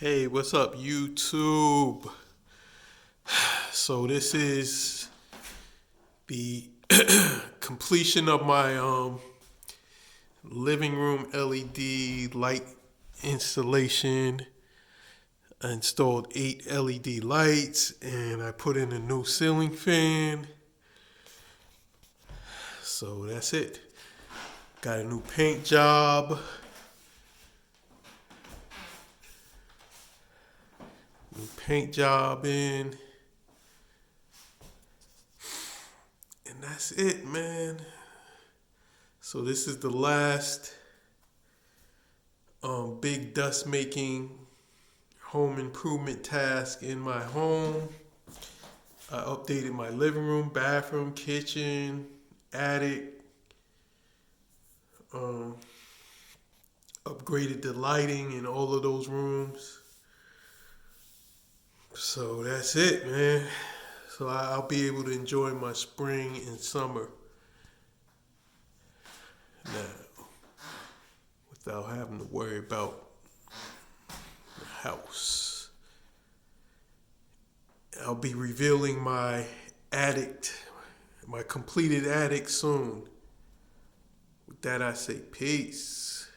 Hey, what's up, YouTube? So this is the completion of my living room LED light installation. I installed 8 LED lights and I put in a new ceiling fan. So that's it. Got a new paint job. New paint job in. And that's it, man. So this is the last big dust making home improvement task in my home. I updated my living room, bathroom, kitchen, attic, um, upgraded the lighting in all of those rooms. So that's it, man. So I'll be able to enjoy my spring and summer now without having to worry about the house. I'll be revealing my attic, my completed attic soon. With that, I say peace.